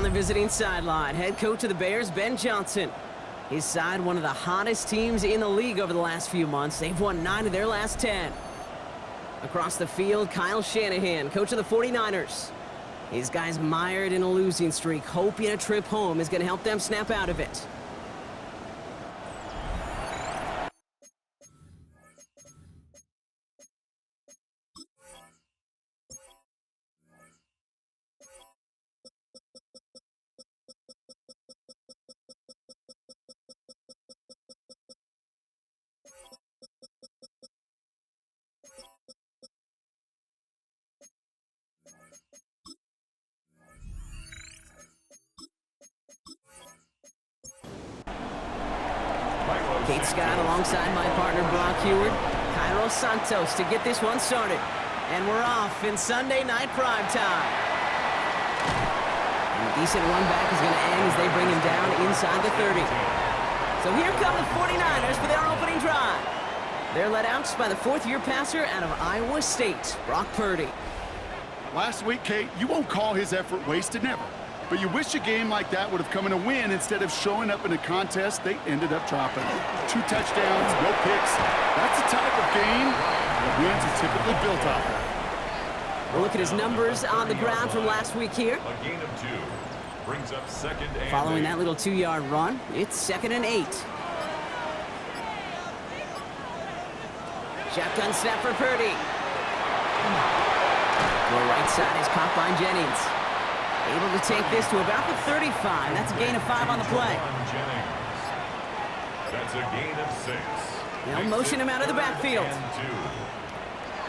the visiting sideline. Head coach of the Bears, Ben Johnson. His side, one of the hottest teams in the league over the last few months. They've won 9 of their last 10. Across the field, Kyle Shanahan, coach of the 49ers. His guys mired in a losing streak, hoping a trip home is going to help them snap out of it. Kate Scott alongside my partner Brock Heward, Cairo Santos to get this one started. And we're off in Sunday night prime time. And a decent run back is going to end as they bring him down inside the 30. So here come the 49ers for their opening drive. They're led out by the fourth-year passer out of Iowa State, Brock Purdy. Last week, Kate, you won't call his effort wasted, never. But you wish a game like that would have come in a win instead of showing up in a contest they ended up dropping. 2 touchdowns, no picks. That's the type of game that wins are typically built off of. We'll look at his numbers on the ground from last week here. A gain of 2 brings up second and Following 8. that little 2-yard run, it's 2nd and 8. Shotgun snap for Purdy. The right side is caught by Jennings. Able to take this to about the 35. That's a gain of 5 on the play. That's a gain of 6. Now motion him out of the backfield.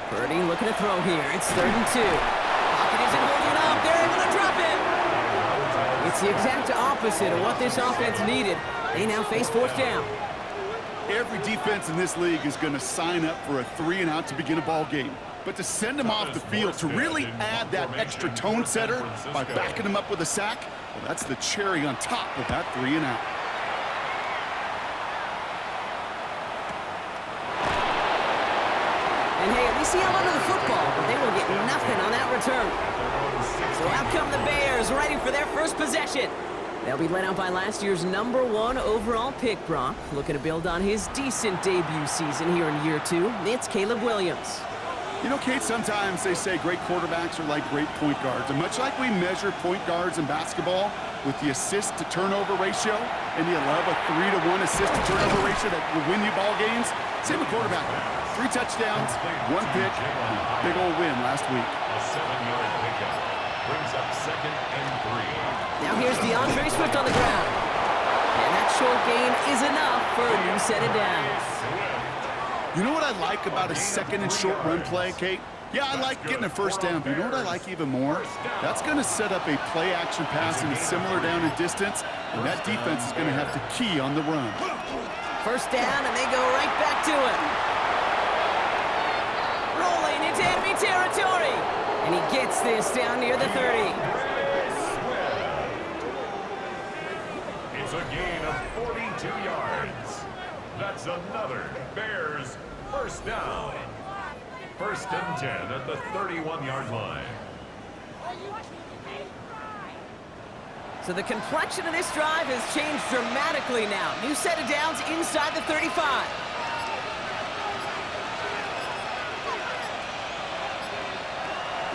Purdy looking to throw here. It's 3rd and 2. Pocket isn't holding up. They're able to drop it. It's the exact opposite of what this offense needed. They now face 4th down. Every defense in this league is going to sign up for a 3-and-out to begin a ball game. But to send him off the field, to really add that extra tone setter by backing him up with a sack, well, that's the cherry on top of that 3-and-out. And hey, at least he held onto the football, but they will get nothing on that return. So out come the Bears, ready for their first possession. They'll be led out by last year's #1 overall pick, Brock. Looking to build on his decent debut season here in year 2. It's Caleb Williams. You know, Kate, sometimes they say great quarterbacks are like great point guards. And much like we measure point guards in basketball with the assist-to-turnover ratio, and you love a 3-to-1 assist-to-turnover ratio that will win you ball games, same with quarterback. 3 touchdowns, 1 pick, big old win last week. A 7-yard pickup brings up second and 3. Now here's DeAndre Swift on the ground. And that short gain is enough for a new set of downs. You know what I like about a 2nd and short run play, Kate? Yeah, I like getting a 1st down, but you know what I like even more? That's going to set up a play-action pass in a similar down and distance, and that defense is going to have to key on the run. 1st down, and they go right back to it. Rolling into enemy territory. And he gets this down near the 30. It's a gain of 42 yards. That's another Bears 1st down. 1st and 10 at the 31-yard line. So the complexion of this drive has changed dramatically now. New set of downs inside the 35.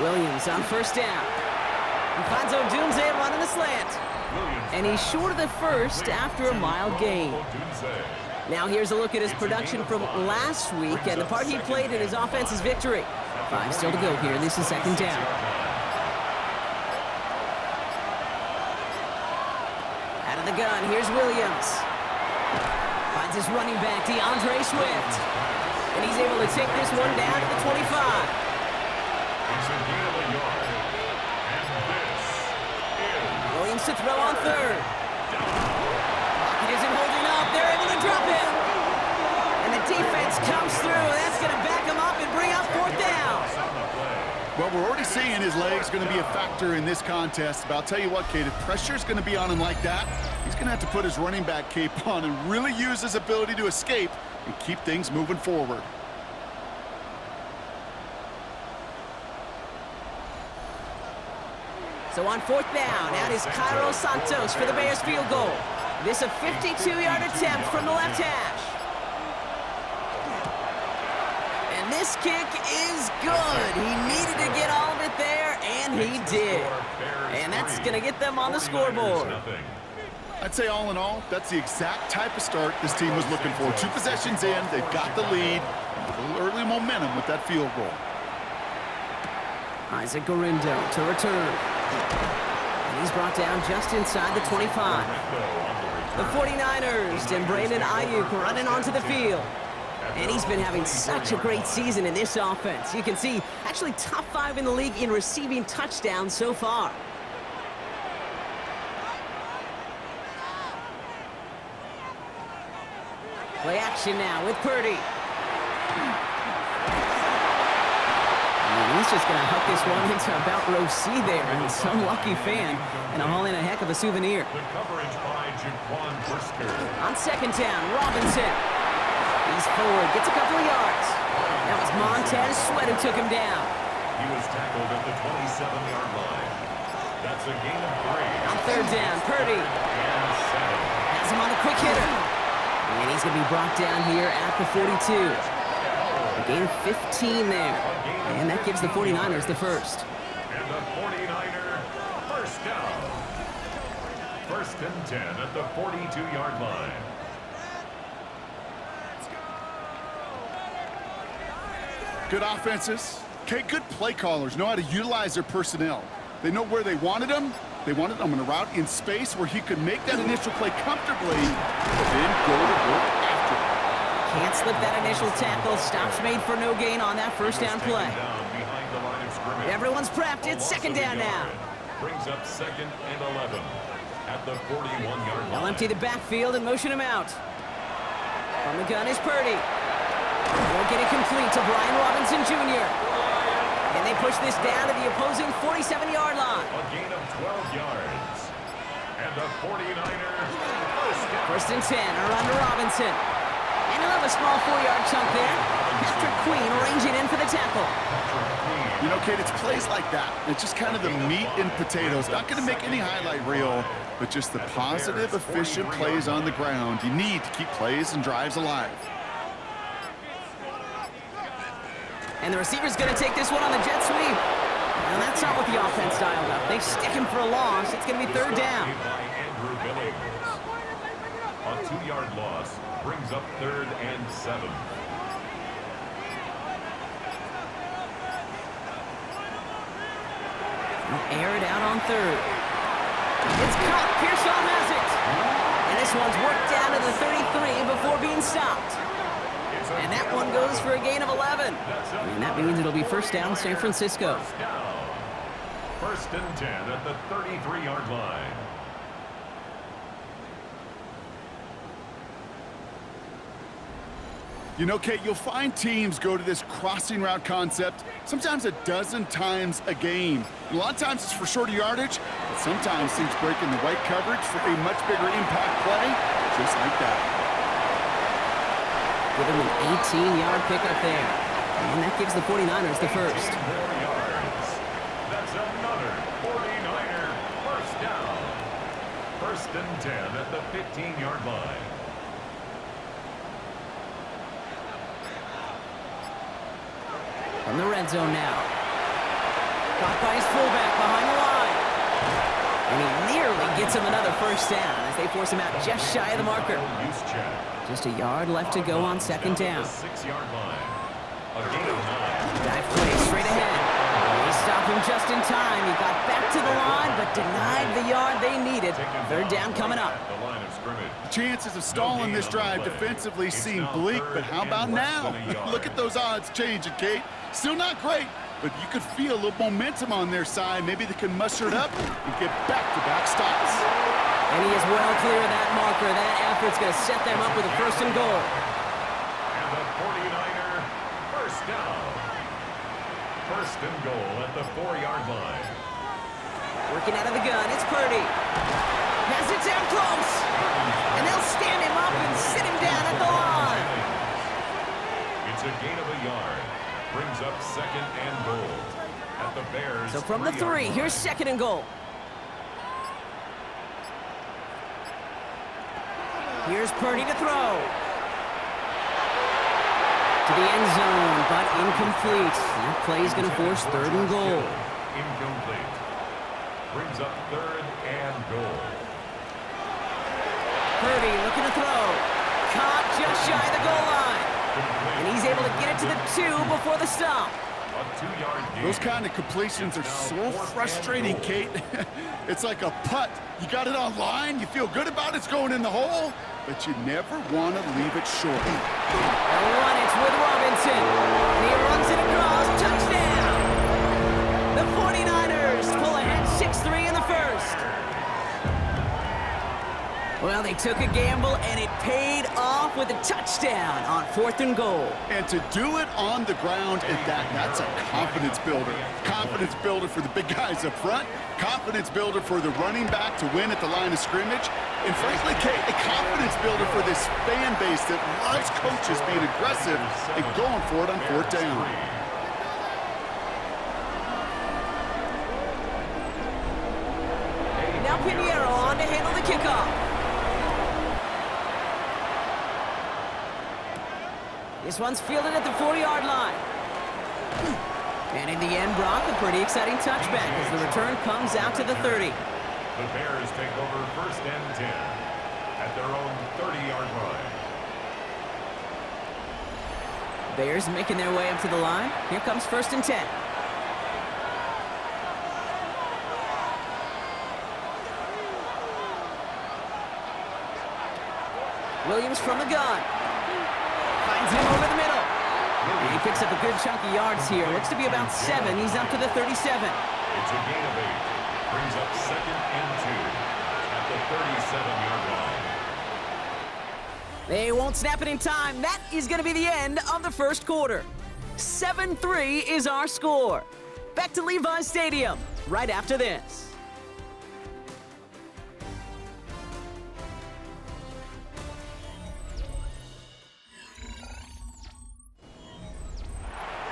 Williams on 1st down. He finds Odunze running the slant. And he's short of the 1st after a mild gain. Now here's a look at his production from last week and the part he played in his offense's victory. 5 still to go here. This is 2nd down. Out of the gun, here's Williams. Finds his running back, DeAndre Swift. And he's able to take this one down to the 25. It's a gain of a yard. And this is Williams to throw on 3rd. Pocket isn't holding up. They're able to drop him. And the defense comes through. That's going to back him up and bring up 4th down. Well, we're already seeing his legs going to be a factor in this contest. But I'll tell you what, Kate, if pressure's going to be on him like that, he's going to have to put his running back cape on and really use his ability to escape and keep things moving forward. So on 4th down, out is Cairo Santos for the Bears field goal. This a 52-yard attempt from the left hash. And this kick is good. He needed to get all of it there, and he did. And that's going to get them on the scoreboard. I'd say all in all, that's the exact type of start this team was looking for. 2 possessions in, they've got the lead. A little early momentum with that field goal. Isaac Gorindo to return. And he's brought down just inside the 25. The 49ers and Brandon Ayuk running onto the field. And he's been having such a great season in this offense. You can see, actually top 5 in the league in receiving touchdowns so far. Play action now with Purdy. And he's just going to hook this one into about row C there. And some lucky fan and haul in a heck of a souvenir. The coverage by Jaquan Brisker. On 2nd down, Robinson. He's forward, gets a couple of yards. That was Montez Sweat who took him down. He was tackled at the 27-yard line. That's a gain of 3. On 3rd down, Purdy And 7. has him on a quick hitter. And he's going to be brought down here at the 42. A gain of 15 there. And that gives the 49ers the first. And the 49er first down. 1st and 10 at the 42-yard line. Good offenses. Okay, good play callers know how to utilize their personnel. They know where they wanted them. They wanted him on a route in space where he could make that initial play comfortably, and then go to work after it. Can't slip that initial tackle. Stops made for no gain on that first down play. Everyone's prepped. It's 2nd down now. Brings up 2nd and 11 at the 41-yard They'll line. empty the backfield and motion him out. From the gun is Purdy. They'll get it complete to Brian Robinson Jr. And they push this down to the opposing 47-yard line. A gain of 12 yards. And the 49ers First and 10 are under Robinson. And he'll have a small 4-yard chunk there. Patrick Queen ranging in for the tackle. You know, Kate, it's plays like that. It's just kind of the meat and potatoes. Not going to make any highlight reel, but just the positive, efficient plays on the ground. You need to keep plays and drives alive. And the receiver's going to take this one on the jet sweep. And that's not what the offense dialed up. They stick him for a loss. It's going to be 3rd down. A 2-yard loss brings up 3rd and 7. Air it out on 3rd. It's caught. Pearsall has it. And this one's worked down to the 33 before being stopped. And that one goes for a gain of 11. And that means it'll be first down San Francisco. First and 10 at the 33-yard line. You know, Kate, you'll find teams go to this crossing route concept sometimes a dozen times a game. And a lot of times it's for shorter yardage, but sometimes teams break in the right coverage for a much bigger impact play, just like that. Give him an 18-yard pickup there. And that gives the 49ers the first. 4 yards. That's another 49er first down. First and 10 at the 15-yard line. From the red zone now. Caught by his fullback behind the line. And he nearly gets him another first down as they force him out just shy of the marker. Just a yard left to go on 2nd down. 6-yard line. A gain of 9. Dive play straight ahead. They stop him just in time. He got back to the line, but denied the yard they needed. 3rd down coming up. The line of scrimmage. Chances of stalling this drive defensively seem bleak, but how about now? Look at those odds changing, Kate. Still not great, but you could feel a little momentum on their side. Maybe they can muster it up and get back-to-back stops. And he is well clear of that marker. That effort's going to set them up with a 1st and goal. And the 49er first down. 1st and goal at the 4-yard line. Working out of the gun, it's Purdy. Has it down close. And they'll stand him up and sit him down at the line. It's a gain of a yard. Brings up 2nd and goal at the Bears. So from the 3, here's 2nd and goal. Here's Purdy to throw. To the end zone, but incomplete. That play is going to force 3rd and goal. Incomplete. Brings up 3rd and goal. Purdy looking to throw. Caught just shy of the goal line. And he's able to get it to the 2 before the stop. A 2-yard gain. Those kind of completions are so frustrating, Kate. It's like a putt. You got it on line, you feel good about it's going in the hole, but you never want to leave it short. The one, it's with Robinson. And he runs it across. Touchdown! The 49ers pull ahead 6-3 in the first. Well, they took a gamble, and it paid off with a touchdown on 4th and goal. And to do it on the ground at that's a confidence builder. Confidence builder for the big guys up front. Confidence builder for the running back to win at the line of scrimmage. And frankly, Kate, a confidence builder for this fan base that loves coaches being aggressive and going for it on 4th down. Now Pinheiro on to handle the kickoff. This one's fielded at the 4-yard line. And in the end, Brock, a pretty exciting touchback as the return comes out to the 30. The Bears take over 1st and 10 at their own 30-yard line. Bears making their way up to the line. Here comes 1st and 10. Williams from the gun. Finds him over the middle. And he picks up a good chunk of yards here. Looks to be about 7. He's up to the 37. It's a gain of 8. Brings up 2nd and 2 at the 37-yard line. They won't snap it in time. That is going to be the end of the first quarter. 7-3 is our score. Back to Levi's Stadium right after this.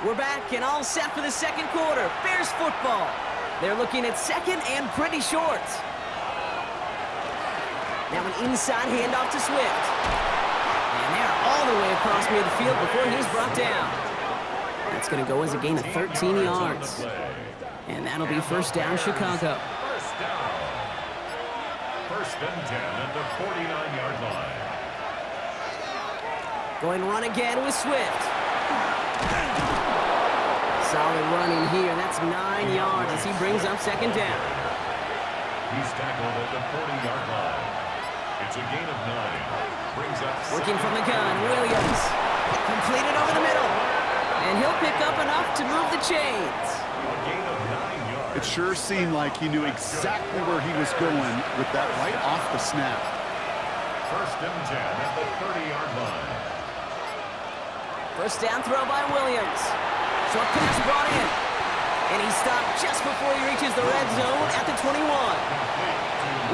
We're back and all set for the second quarter. Bears football. They're looking at 2nd and pretty short. Now an inside handoff to Swift. And they're all the way across near the field before he's brought down. That's going to go as a gain of 13 yards. And that'll be 1st down, Chicago. 1st down. 1st and 10 at the 49-yard line. Going run again with Swift. Solid running here. That's 9 yards as he brings up 2nd down. He's tackled at the 40-yard line. It's a gain of 9. Brings up Working from the gun, Williams. Completed over the middle. And he'll pick up enough to move the chains. a gain of 9 yards. It sure seemed like he knew exactly where he was going with that right off the snap. 1st and 10 at the 30-yard line. 1st down throw by Williams. Short pass brought in. And he stopped just before he reaches the red zone at the 21.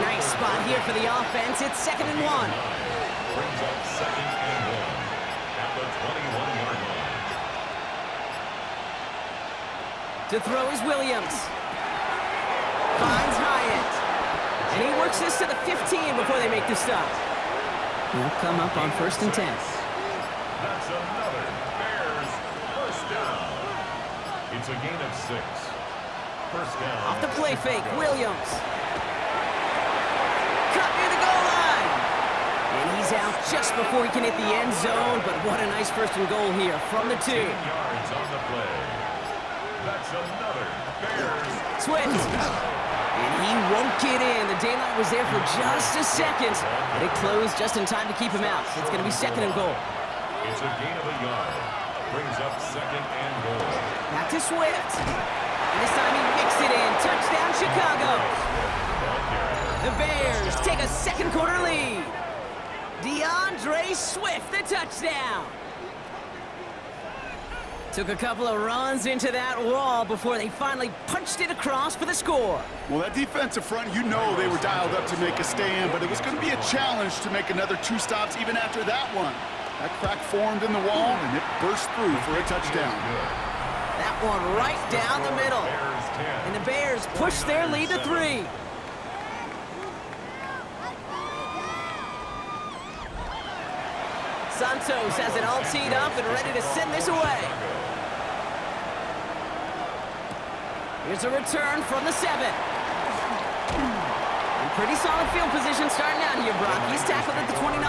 Nice spot here for the offense. It's 2nd and 1. Brings up 2nd and 1 at the 21-yard line. To throw is Williams. Finds Hyatt. And he works this to the 15 before they make the stop. He'll come up on 1st and 10. That's another Bears 1st down. It's a gain of 6. 1st down. Off the play fake, Williams. Cut near the goal line. And he's out just before he can hit the end zone, but what a nice 1st and goal here from the 2. 10 yards on the play. That's another Bears. Swift. And he won't get in. The daylight was there for just a second, but it closed just in time to keep him out. It's going to be 2nd and goal. It's a gain of a yard. Brings up 2nd and goal. Back to Swift. And this time he mixed it in. Touchdown, Chicago. The Bears take a second quarter lead. DeAndre Swift, the touchdown. Took a couple of runs into that wall before they finally punched it across for the score. Well, that defensive front, you know they were dialed up to make a stand, but it was going to be a challenge to make another 2 stops even after that one. That crack formed in the wall, and it burst through for a touchdown. That one right down the middle. And the Bears push their lead to 3. Santos has it all teed up and ready to send this away. Here's a return from the 7. Pretty solid field position starting out here, Brock. He's tackled at the 29.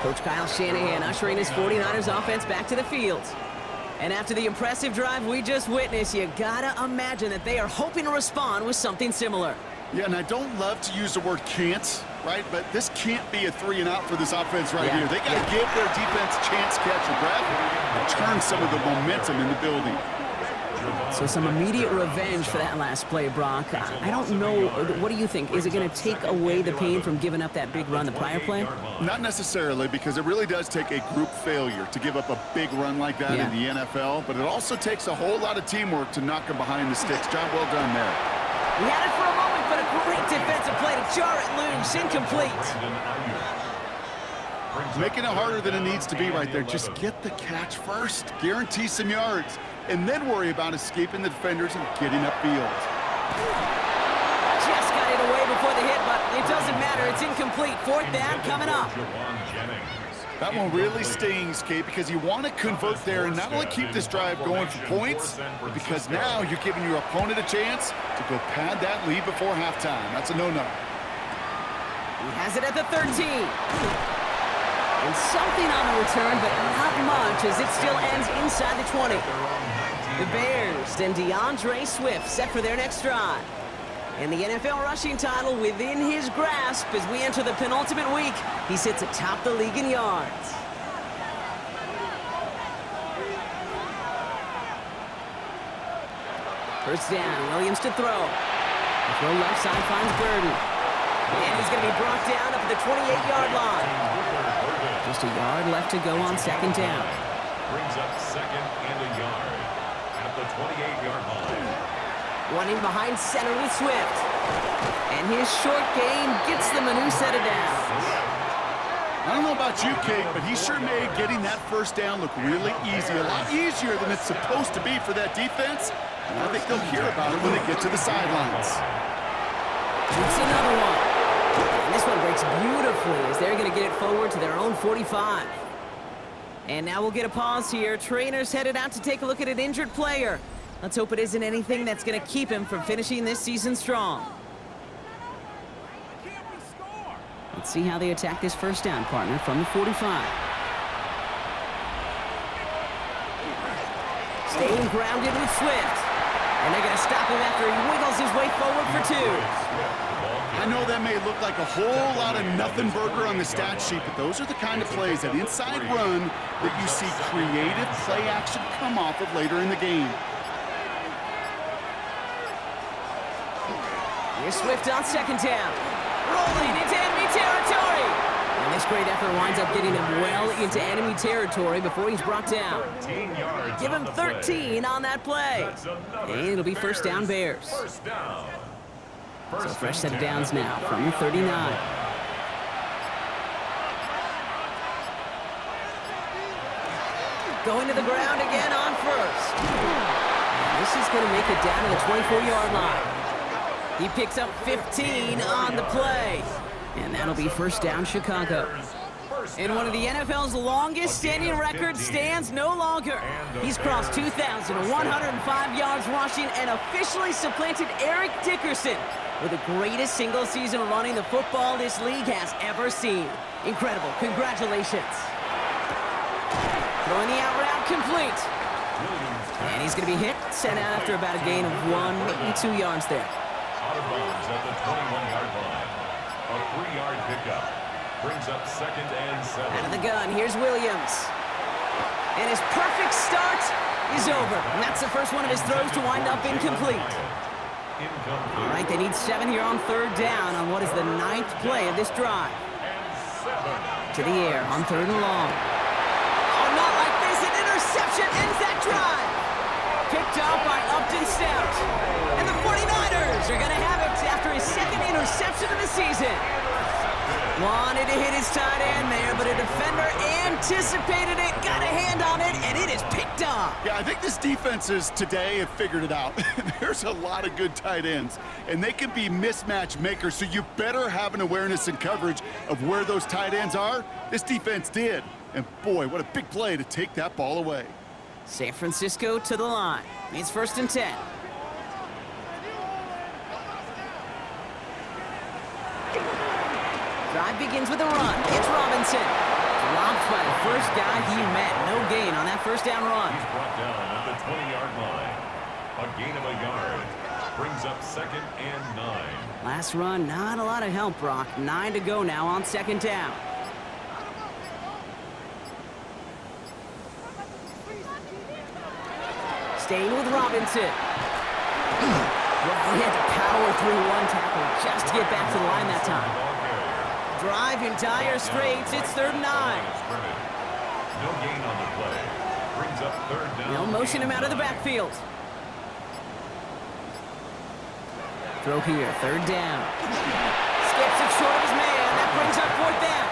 Coach Kyle Shanahan ushering his 49ers offense back to the field. And after the impressive drive we just witnessed, you gotta imagine that they are hoping to respond with something similar. Yeah, and I don't love to use the word can't, right? But this can't be a 3 and out for this offense right here. They got to give their defense a chance to catch a breath and turn some of the momentum in the building. So some immediate revenge for that last play, Brock. I don't know. What do you think? Is it going to take away the pain from giving up that big run the prior play? Not necessarily, because it really does take a group failure to give up a big run like that in the NFL. But it also takes a whole lot of teamwork to knock them behind the sticks. Job well done there. He had it for a moment, but a great defensive play to jar it loose. Incomplete. Making it harder than it needs to be right there. Just get the catch first. Guarantee some yards. And then worry about escaping the defenders and getting upfield. Just got it away before the hit, but it doesn't matter. It's incomplete. 4th down coming up. That one really stings, Kate, because you want to convert there and not only keep this drive going for points, but because now you're giving your opponent a chance to go pad that lead before halftime. That's a no-no. He has it at the 13. And something on the return, but not much, as it still ends inside the 20. The Bears and DeAndre Swift set for their next drive. And the NFL rushing title within his grasp as we enter the penultimate week. He sits atop the league in yards. First down, Williams to throw. The throw left side finds Burden. And he's going to be brought down up at the 28-yard line. Just a yard left to go on 2nd down. Brings up 2nd and a yard at the 28-yard line. Running behind center with Swift. And his short game gets them a new set of downs. I don't know about you, Kate, but he sure made getting that first down look really easy. A lot easier than it's supposed to be for that defense. And I think they'll hear about it when they get to the sidelines. It's another one. And this one breaks beautifully as they're going to get it forward to their own 45. And now we'll get a pause here. Trainers headed out to take a look at an injured player. Let's hope it isn't anything that's going to keep him from finishing this season strong. Let's see how they attack this first down, partner, from the 45. Staying grounded with Swift. And they're going to stop him after he wiggles his way forward for 2. I know that may look like a whole lot of nothing burger on the stat sheet, but those are the kind of plays, that inside run, that you see creative play action come off of later in the game. Here's Swift on 2nd down. Rolling into enemy territory. And this great effort winds up getting him well into enemy territory before he's brought down. Give him 13 on that play. And it'll be first down Bears. So a fresh set of downs now from the 39. Going to the ground again on first. And this is going to make it down to the 24-yard line. He picks up 15 on the play. And that'll be first down Chicago. And one of the NFL's longest-standing records stands no longer. He's crossed 2,105 yards rushing and officially supplanted Eric Dickerson with the greatest single-season running the football this league has ever seen. Incredible. Congratulations. Throwing the out route complete. And he's going to be hit, sent out after about a gain of 1, maybe 2 yards there. Out of bounds at the 21-yard line. A 3-yard pickup. Brings up 2nd and 7. Out of the gun, here's Williams. And his perfect start is over. And that's the first one of his throws to wind up incomplete. All right, they need 7 here on 3rd down on what is the 9th play of this drive. To the air on 3rd and long. Oh, not like this. An interception ends that drive. Picked off by Upton Stout. And the 49ers are going to have it after his 2nd interception of the season. Wanted to hit his tight end there, but a defender and anticipated it, got a hand on it, and it is picked up. Yeah, I think this defenses today have figured it out. There's a lot of good tight ends, and they can be mismatch makers, so you better have an awareness and coverage of where those tight ends are. This defense did, and boy, what a big play to take that ball away. San Francisco to the line. It's 1st and 10. Drive begins with a run. It's Robinson. Dropped by the first guy he met. No gain on that first down run. He's brought down at the 20-yard line. A gain of a yard. Brings up 2nd and 9. Last run, not a lot of help, Brock. 9 to go now on 2nd down. Staying with Robinson. Well, he had to power through one tackle just to get back to the line that time. Drive in dire straits. It's 3rd and 9. No gain on the play. Brings up 3rd down. They'll motion him out of the backfield. Throw here, 3rd down. Skips it short of his man. That brings up 4th down.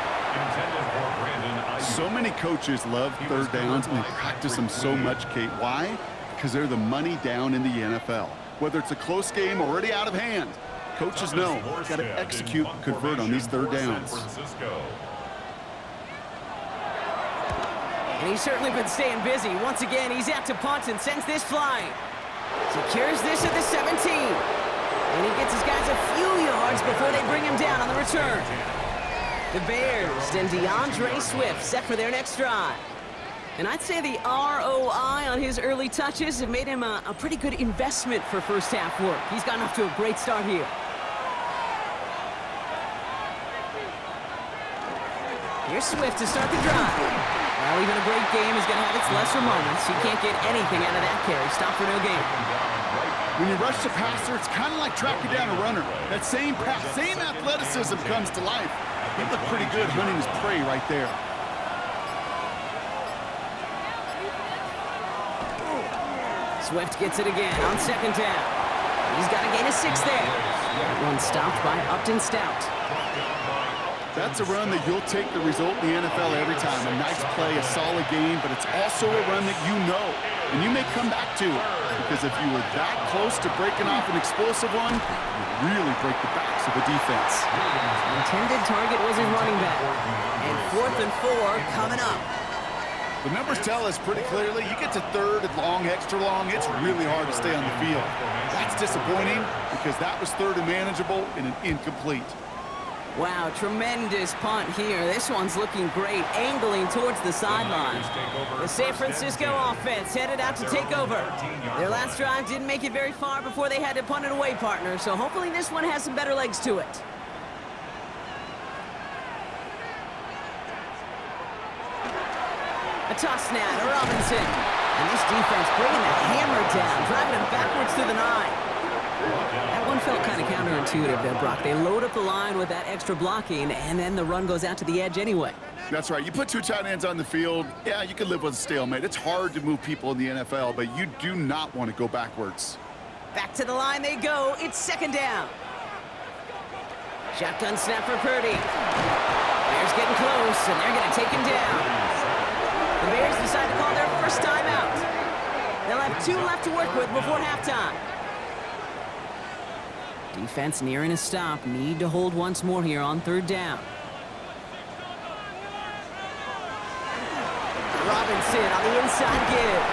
Intended for Brandon Ayuk. So many coaches love 3rd downs, and they practice them so much, Kate. Why? Because they're the money down in the NFL. Whether it's a close game already out of hand, coaches know got to execute and convert on these 3rd downs. And he's certainly been staying busy. Once again, he's out to punt and sends this flying. Secures this at the 17. And he gets his guys a few yards before they bring him down on the return. The Bears and DeAndre Swift set for their next drive. And I'd say the ROI on his early touches have made him a pretty good investment for first half work. He's gotten off to a great start here. Here's Swift to start the drive. Well, even a great game is going to have its lesser moments. He can't get anything out of that carry. Stop for no gain. When you rush the passer, it's kind of like tracking down a runner. That same pass, same athleticism comes to life. He looked pretty good hunting his prey right there. Swift gets it again on 2nd down. He's got a gain of 6 there. That one stopped by Upton Stout. That's a run that you'll take the result in the NFL every time. A nice play, a solid game, but it's also a run that you know, and you may come back to it. Because if you were that close to breaking off an explosive one, you really break the backs of the defense. The intended target was his running back. And 4th and 4 coming up. The numbers tell us pretty clearly, you get to 3rd and long, extra long, it's really hard to stay on the field. That's disappointing because that was 3rd and manageable and an incomplete. Wow, tremendous punt here. This one's looking great, angling towards the sideline. The San Francisco offense headed out to take over. Their last drive didn't make it very far before they had to punt it away, partner, so hopefully this one has some better legs to it. A toss now to Robinson. And this defense bringing the hammer down, driving him backwards to the 9. That one felt kind of counterintuitive there, Brock. They load up the line with that extra blocking, and then the run goes out to the edge anyway. That's right. You put 2 tight ends on the field, yeah, you can live with a stalemate. It's hard to move people in the NFL, but you do not want to go backwards. Back to the line they go. It's 2nd down. Shotgun snap for Purdy. Bears getting close, and they're going to take him down. The Bears decide to call their first timeout. They'll have 2 left to work with before halftime. Defense nearing a stop. Need to hold once more here on 3rd down. Robinson on the inside give.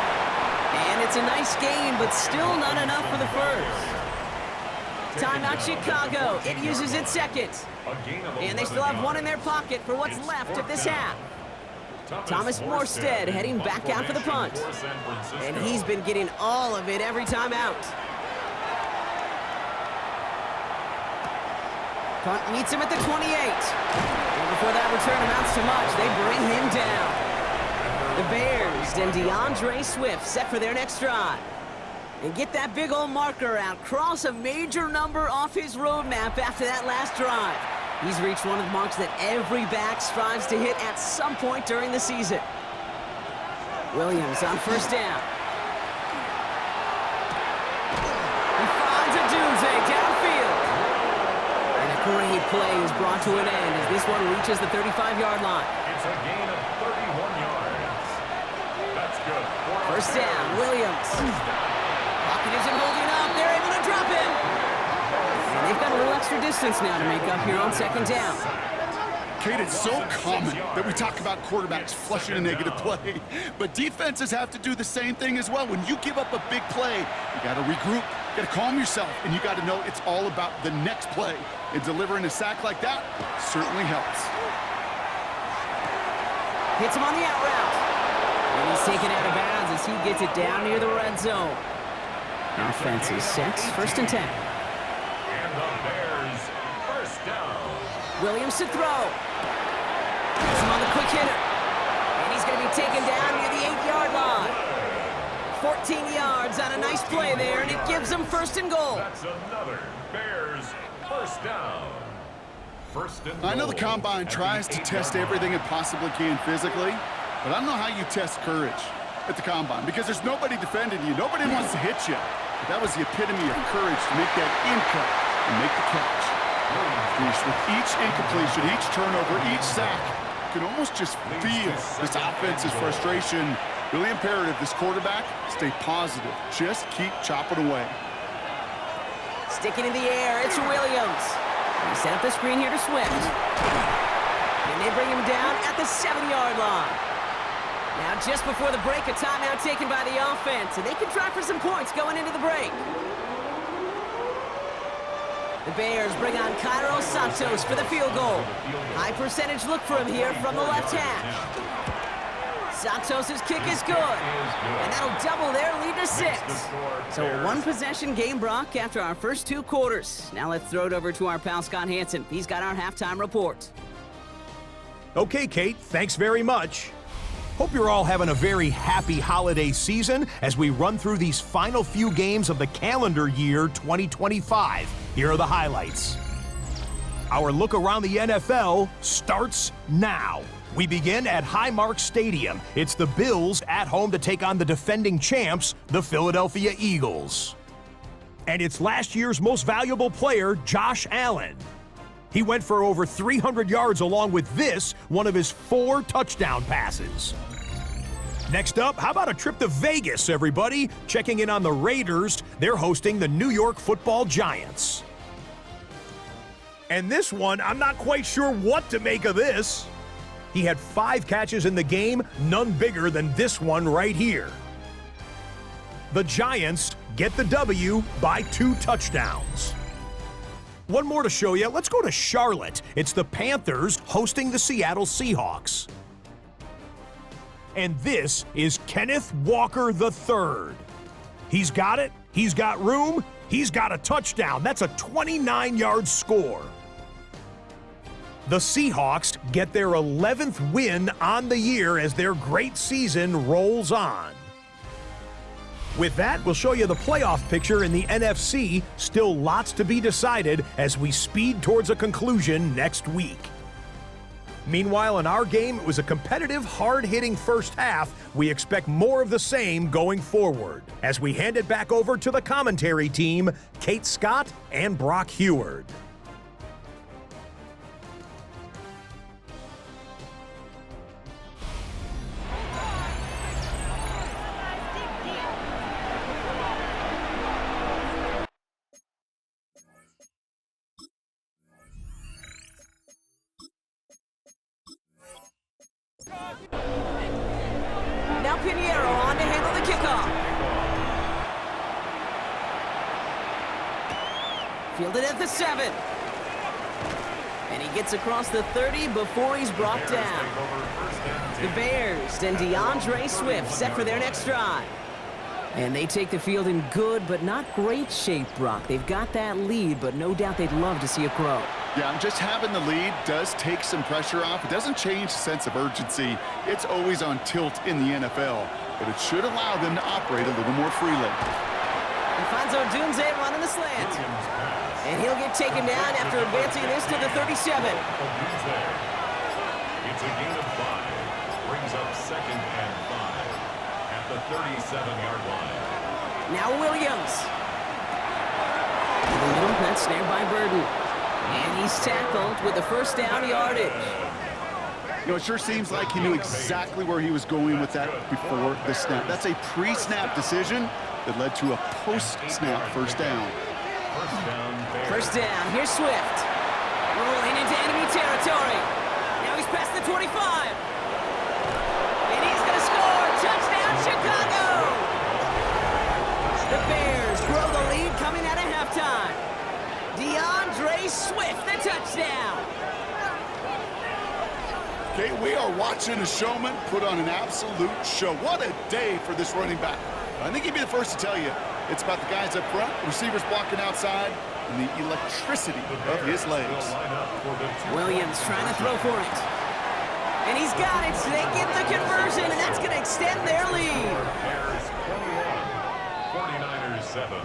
And it's a nice gain, but still not enough for the first. Timeout Chicago. It uses its 2nd. And they still have 1 in their pocket for what's left of this half. Thomas Morstead heading back out for the punt. And he's been getting all of it every time out. Punt meets him at the 28. And before that return amounts to much, they bring him down. The Bears and DeAndre Swift set for their next drive. And get that big old marker out. Cross a major number off his roadmap after that last drive. He's reached one of the marks that every back strives to hit at some point during the season. Williams on 1st down. He finds a doomsday downfield. And a great play is brought to an end as this one reaches the 35-yard line. It's a gain of 31 yards. First down, Williams. Pocket isn't holding up. They're able to drop him. And they've got a little extra distance now to make up here on second down. Kate, it's so common that we talk about quarterbacks flushing a negative play, but defenses have to do the same thing as well. When you give up a big play, you got to regroup, you got to calm yourself, and you got to know it's all about the next play. And delivering a sack like that certainly helps. Hits him on the out route. And he's taken out of bounds as he gets it down near the red zone. Offense is set, first and 10. And the Bears, first down. Williams to throw. Gets him on the quick hitter. And he's going to be taken down near the 8-yard line. 14 yards on a nice play there, and it gives them first and goal. That's another Bears first down. First and goal. I know the Combine tries to test everything it possibly can physically, but I don't know how you test courage at the Combine because there's nobody defending you. Nobody wants to hit you. But that was the epitome of courage to make that in cut and make the catch. With each incompletion, each turnover, each sack, you can almost just feel this offense's frustration. Really imperative, this quarterback, stay positive. Just keep chopping away. Sticking in the air, it's Williams. They set up the screen here to Swift. And they bring him down at the 7-yard line. Now, just before the break, a timeout taken by the offense, and they can try for some points going into the break. The Bears bring on Cairo Santos for the field goal. High percentage look for him here from the left hash. Santos' kick is good, and that'll double their lead to 6. So a one-possession game, Brock, after our first 2 quarters. Now let's throw it over to our pal Scott Hansen. He's got our halftime report. Okay, Kate, thanks very much. Hope you're all having a very happy holiday season as we run through these final few games of the calendar year 2025. Here are the highlights. Our look around the NFL starts now. We begin at Highmark Stadium. It's the Bills at home to take on the defending champs, the Philadelphia Eagles. And it's last year's most valuable player, Josh Allen. He went for over 300 yards along with this, one of his 4 touchdown passes. Next up, how about a trip to Vegas, everybody? Checking in on the Raiders. They're hosting the New York Football Giants. And this one, I'm not quite sure what to make of this. He had 5 catches in the game, none bigger than this one right here. The Giants get the W by 2 touchdowns. One more to show you. Let's go to Charlotte. It's the Panthers hosting the Seattle Seahawks. And this is Kenneth Walker III. He's got it. He's got room. He's got a touchdown. That's a 29-yard score. The Seahawks get their 11th win on the year as their great season rolls on. With that, we'll show you the playoff picture in the NFC. Still lots to be decided as we speed towards a conclusion next week. Meanwhile, in our game, it was a competitive, hard-hitting first half. We expect more of the same going forward. As we hand it back over to the commentary team, Kate Scott and Brock Heward. Now Pinheiro on to handle the kickoff. Fielded at the 7. And he gets across the 30 before he's brought down. The Bears and DeAndre Swift set for their next drive. And they take the field in good but not great shape, Brock. They've got that lead, but no doubt they'd love to see it grow. Yeah, just having the lead does take some pressure off. It doesn't change the sense of urgency. It's always on tilt in the NFL, but it should allow them to operate a little more freely. Alfonso Dunze running the slant. And he'll get taken down after advancing this to the 37. It's a gain of 5. Brings up 2nd and 5 at the 37-yard line. Now Williams. The little net snared by Burden. And he's tackled with the first down yardage. You know, it sure seems like he knew exactly where he was going with that before the snap. That's a pre-snap decision that led to a post-snap first down. First down, here's Swift. Rolling into enemy territory. Now he's past the 25. And he's going to score. Touchdown, Chicago! The Bears grow the lead coming out of halftime. DeAndre Swift, the touchdown. Okay, we are watching a showman put on an absolute show. What a day for this running back. I think he'd be the first to tell you it's about the guys up front, receivers blocking outside, and the electricity of his legs. Williams trying to throw for it. And he's got it. So they get the conversion, and that's going to extend their lead. Bears 21, 49ers 7.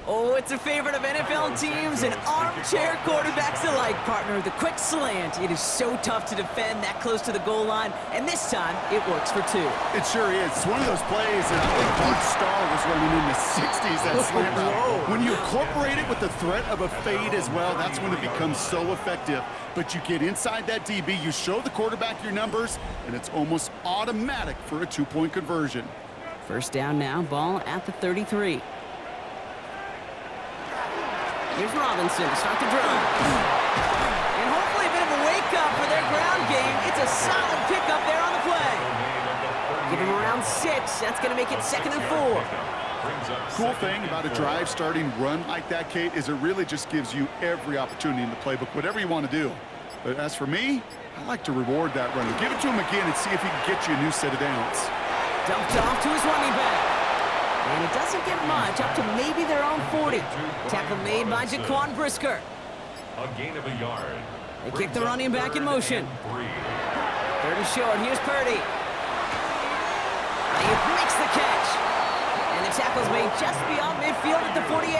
Oh, it's a favorite of NFL teams and armchair quarterbacks alike, partner. The quick slant. It is so tough to defend that close to the goal line, and this time it works for two. It sure is. It's one of those plays that I think Bart Starr was running in the 60s, that slant route. When you incorporate it with the threat of a fade as well, that's when it becomes so effective. But you get inside that DB, you show the quarterback your numbers, and it's almost automatic for a two-point conversion. First down now, ball at the 33. Here's Robinson to start the drive. And hopefully a bit of a wake-up for their ground game. It's a solid pickup there on the play. Give him around 6. That's going to make it 2nd and 4. Cool thing about a drive starting run like that, Kate, is it really just gives you every opportunity in the playbook, whatever you want to do. But as for me, I like to reward that runner. Give it to him again and see if he can get you a new set of downs. Dumped off to his running back. And it doesn't get much, up to maybe their own 40. Tackle made by Jaquan Brisker. A gain of a yard. They kick the running back in motion. 3rd and short, here's Purdy. He makes the catch. And the tackle's made just beyond midfield at the 48.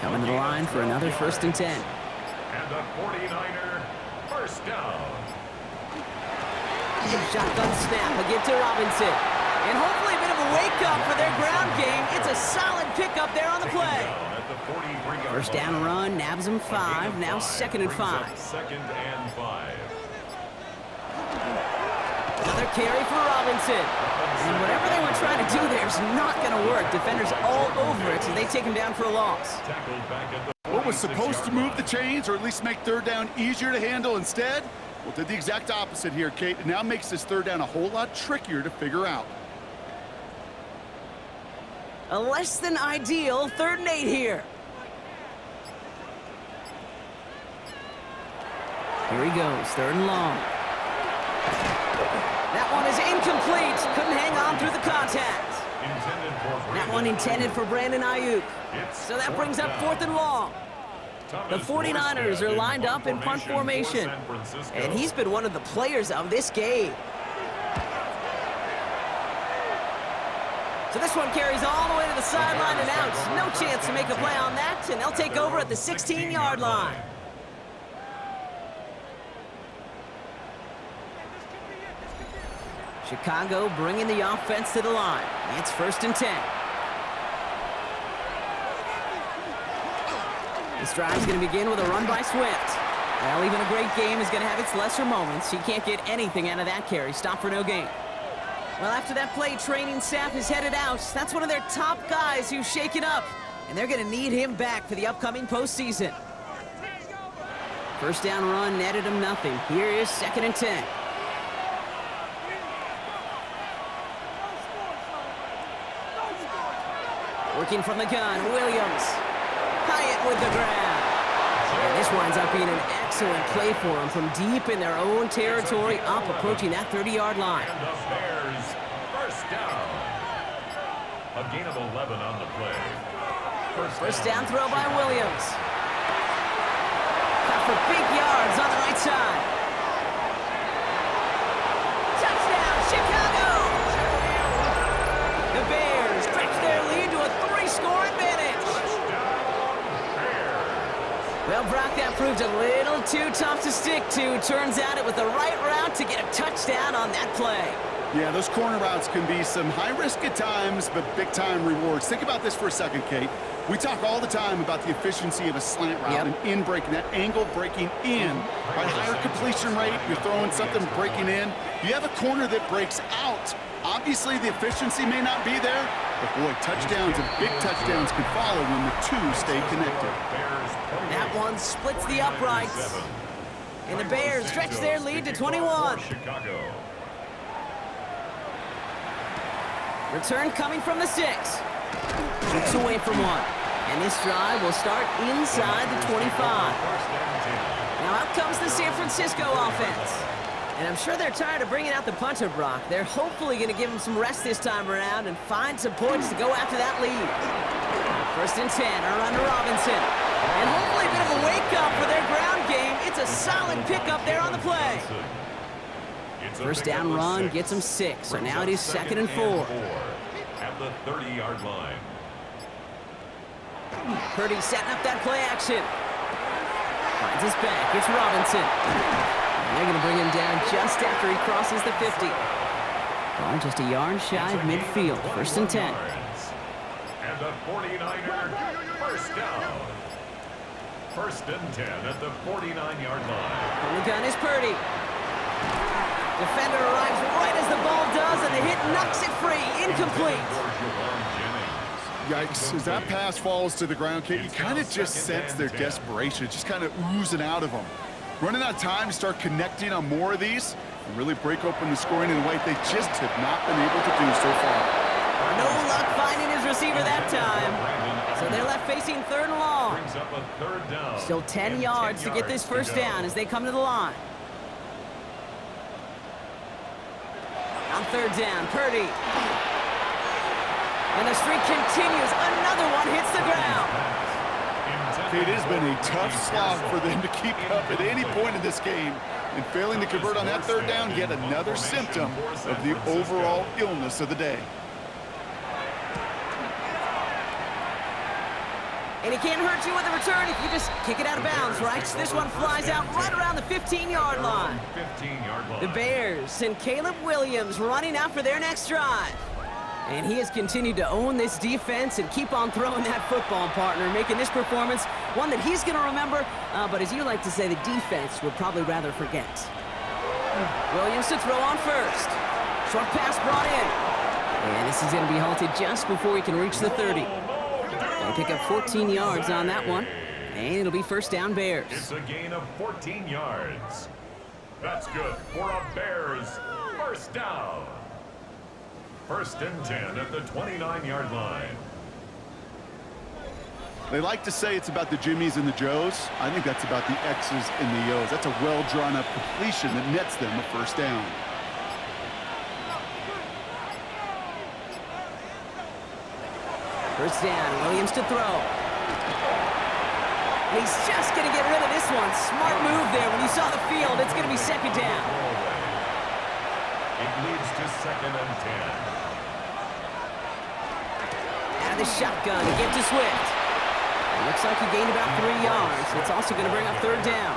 Coming to the line for another 1st and 10. And the 49er first down. Shotgun snap, a give to Robinson. And hopefully a bit of a wake-up for their ground game. It's a solid pickup there on the play. First down run, nabs him 5, now 2nd and 5. 2nd and 5. Another carry for Robinson. And whatever they were trying to do there is not going to work. Defenders all over it, so they take him down for a loss. What was supposed to move the chains, or at least make 3rd down easier to handle instead? Well, did the exact opposite here, Kate. It now makes this 3rd down a whole lot trickier to figure out. A less than ideal 3rd and 8 here. Here he goes, 3rd and long. That one is incomplete. Couldn't hang on through the contact. That one intended for Brandon Ayuk. So that brings up 4th and long. The 49ers are lined up in punt formation. And he's been one of the players of this game. So this one carries all the way to the sideline and out. No chance to make a play on that, and they'll take over at the 16-yard line. Chicago bringing the offense to the line. It's 1st and 10. This drive's going to begin with a run by Swift. Well, even a great game is going to have its lesser moments. He can't get anything out of that carry. Stop for no gain. Well, after that play, training staff is headed out. That's one of their top guys who's shaken up, and they're going to need him back for the upcoming postseason. First down run netted him nothing. Here is 2nd and 10. Working from the gun, Williams. Hyatt with the grab. And this winds up being an excellent play for them from deep in their own territory, up approaching that 30-yard line. And the Bears first down. A gain of 11 on the play. First down throw by Williams. for big yards on the right side. Touchdown, Chicago! The Bears stretch their lead to a 3-score advantage. Well, Brock, that proved a little too tough to stick to. Turns out it was the right route to get a touchdown on that play. Yeah, those corner routes can be some high risk at times, but big-time rewards. Think about this for a second, Kate. We talk all the time about the efficiency of a slant route and in breaking, that angle breaking in. By higher completion rate, you're throwing something breaking in. You have a corner that breaks out. Obviously, the efficiency may not be there, but boy, touchdowns and big touchdowns can follow when the two stay connected. That one splits the uprights. And the Bears stretch their lead to 21. Return coming from the 6. Shoots away from one. And this drive will start inside the 25. Now out comes the San Francisco offense. And I'm sure they're tired of bringing out the punter, Brock. They're hopefully going to give him some rest this time around and find some points to go after that lead. 1st and 10, around to Robinson. And hopefully a bit of a wake-up for their ground game. It's a solid pickup there on the play. First down run gets him 6, so now it is 2nd and 4. At the 30-yard line. Purdy setting up that play action. Finds his back. It's Robinson. And they're going to bring him down just after he crosses the 50. Ball just a yard shy of midfield. 1st and 10. And the 49er first down. 1st and 10 at the 49-yard line. On the gun is Purdy. Defender arrives right as the ball does, and the hit knocks it free. Incomplete. Yikes. As that pass falls to the ground, Kate, you kind of just sense their desperation. It's just kind of oozing out of them. Running out of time to start connecting on more of these and really break open the scoring in a way they just have not been able to do so far. No luck finding his receiver that time. So they're left facing 3rd and long. Still 10 yards to get this first down as they come to the line. On 3rd down, Purdy. And the streak continues. Another one hits the ground. It has been a tough slog for them to keep up at any point in this game. And failing to convert on that 3rd down, yet another symptom of the overall illness of the day. And he can't hurt you with a return if you just kick it out of bounds, right? This one flies out right around the 15-yard line. The Bears send Caleb Williams running out for their next drive. And he has continued to own this defense and keep on throwing that football, partner, making this performance one that he's going to remember, but as you like to say, the defense would probably rather forget. Williams to throw on 1st. Short pass brought in. And this is going to be halted just before he can reach the 30. They pick up 14 yards on that one, and it'll be 1st down Bears. It's a gain of 14 yards. That's good for a Bears 1st down. 1st and 10 at the 29-yard line. They like to say it's about the Jimmies and the Joes. I think that's about the X's and the O's. That's a well-drawn-up completion that nets them a 1st down. First down, Williams to throw. And he's just going to get rid of this one. Smart move there when you saw the field. It's going to be 2nd down. It leads to 2nd and 10. Out of the shotgun to get to Swift. It looks like he gained about 3 yards. It's also going to bring up 3rd down.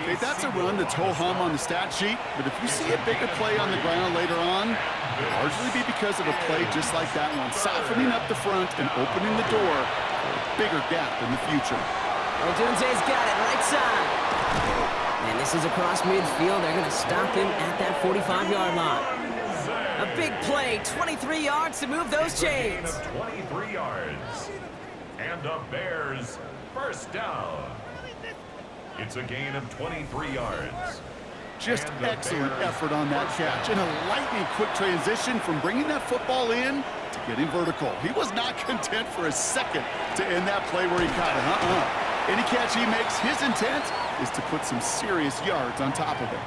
Okay, that's a run that's ho-hum on the stat sheet, but if you see a bigger play on the ground later on, it'll largely be because of a play just like that one, softening up the front and opening the door for a bigger gap in the future. Odunze's got it, right side. And this is across midfield. They're going to stop him at that 45-yard line. A big play, 23 yards to move those chains. 23 yards. And the Bears 1st down. It's a gain of 23 yards. Just excellent effort on that catch. And a lightning quick transition from bringing that football in to getting vertical. He was not content for a second to end that play where he caught it. Any catch he makes, his intent is to put some serious yards on top of it.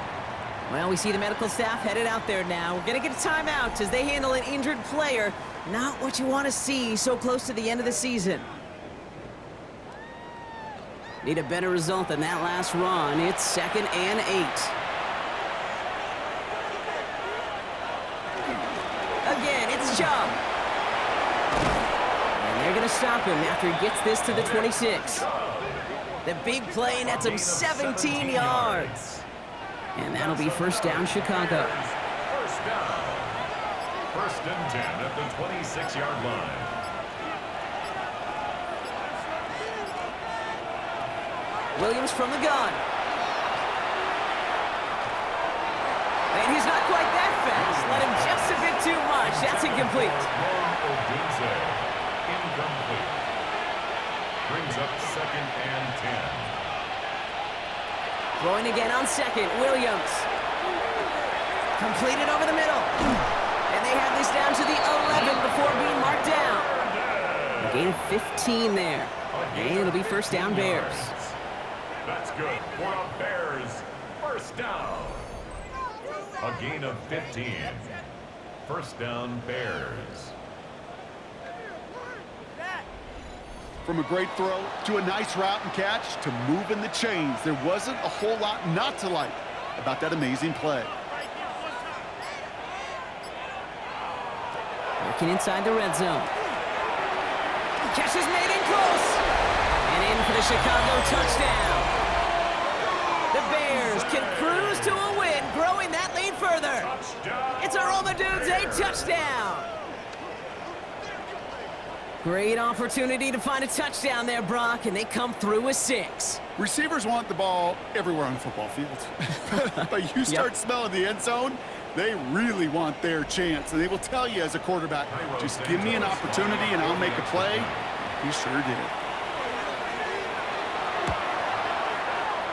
Well, we see the medical staff headed out there now. We're going to get a timeout as they handle an injured player. Not what you want to see so close to the end of the season. Need a better result than that last run. It's 2nd and 8. Again, it's Chubb. And they're going to stop him after he gets this to the 26. The big play nets him 17 yards. And that'll be first down, Chicago. First down. 1st and 10 at the 26-yard line. Williams from the gun. And he's not quite that fast. Let him just a bit too much. That's incomplete. Incomplete. Brings up 2nd and 10. Throwing again on 2nd. Williams. Completed over the middle. And they have this down to the 11 before being marked down. A gain of 15 there. And it'll be first down, Bears. That's good for the Bears. First down. A gain of 15. First down, Bears. From a great throw to a nice route and catch to moving the chains, there wasn't a whole lot not to like about that amazing play. Working inside the red zone. Catch is made in close. And in for the Chicago touchdown. The Bears can cruise to a win, growing that lead further. It's a Roma Dudes, a touchdown. Great opportunity to find a touchdown there, Brock, and they come through with 6. Receivers want the ball everywhere on the football field. But you start smelling the end zone, they really want their chance. And they will tell you as a quarterback, just give me an opportunity and I'll make a play. He sure did.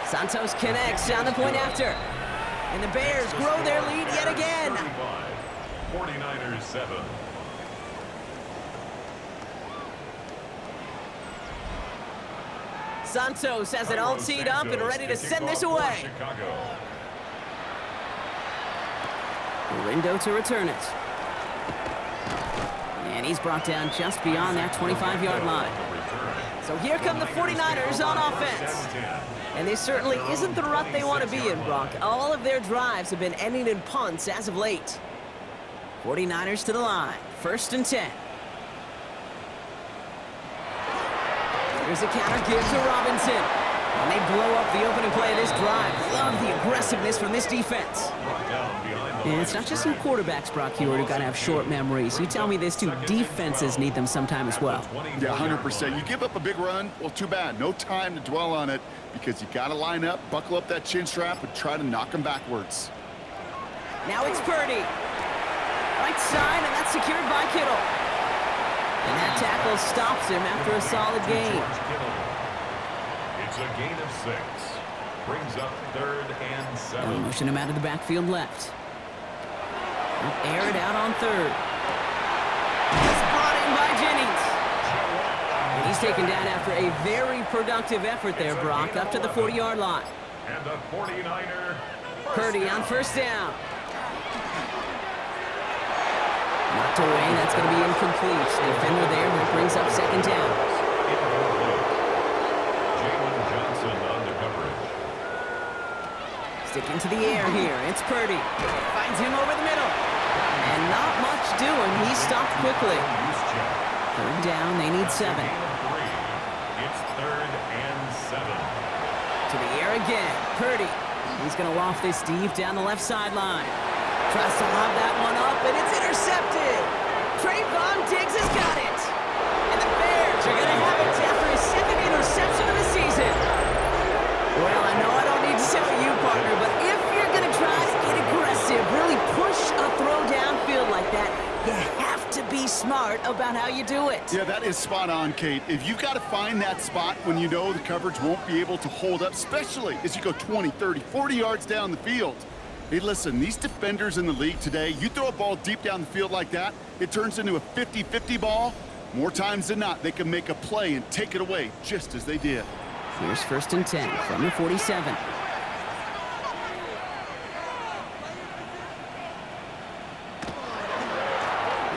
Santos connects down the point after. And the Bears grow their lead yet again. 49ers 7. Santos has it all teed up and ready to send this away. Lindo to return it. And he's brought down just beyond that 25-yard line. So here come the 49ers on offense. And this certainly isn't the rut they want to be in, Brock. All of their drives have been ending in punts as of late. 49ers to the line. 1st and 10. Here's a counter give to Robinson. And they blow up the opening play of this drive. Love the aggressiveness from this defense. And it's not just some quarterbacks, Brock, here who got to have short memories. You tell me this too, defenses need them sometime as well. Yeah, 100%. You give up a big run, well, too bad. No time to dwell on it because you got to line up, buckle up that chin strap, and try to knock them backwards. Now it's Purdy. Right side, and that's secured by Kittle. And that tackle stops him after a solid gain. It's a gain of 6. Brings up 3rd and 7. Motion him out of the backfield left. Air it out on 3rd. It's brought in by Jennings. And he's taken down after a very productive effort there, Brock, up to the 40-yard line. And the 49er. Purdy on 1st down. Knocked away, that's going to be incomplete. Defender there, that brings up 2nd down. Jalen Johnson on the coverage. Sticking to the air here, it's Purdy. Finds him over the middle. And not much doing, he stopped quickly. 3rd down, they need 7. It's 3rd and 7. To the air again, Purdy. He's going to loft this deep down the left sideline. Tries to lob that one up, and it's intercepted. Trayvon Diggs has got it. And the Bears are going to have it after his 2nd interception of the season. Well, I know I don't need to tell you, partner, but if you're going to try to get aggressive, really push a throw downfield like that, you have to be smart about how you do it. Yeah, that is spot on, Kate. If you've got to find that spot when you know the coverage won't be able to hold up, especially as you go 20, 30, 40 yards down the field. Hey, listen, these defenders in the league today, you throw a ball deep down the field like that, it turns into a 50-50 ball. More times than not, they can make a play and take it away, just as they did. Here's 1st and 10 from the 47.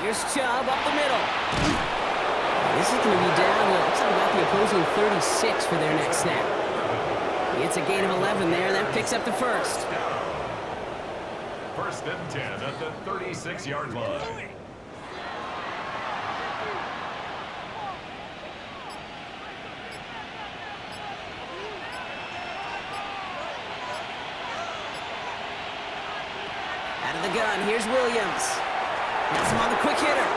Here's Chubb up the middle. This is going to be down, looks like about the opposing 36 for their next snap. It's a gain of 11 there. That picks up the first. First and 10 at the 36-yard line. Out of the gun, here's Williams. Has him on the quick hitter.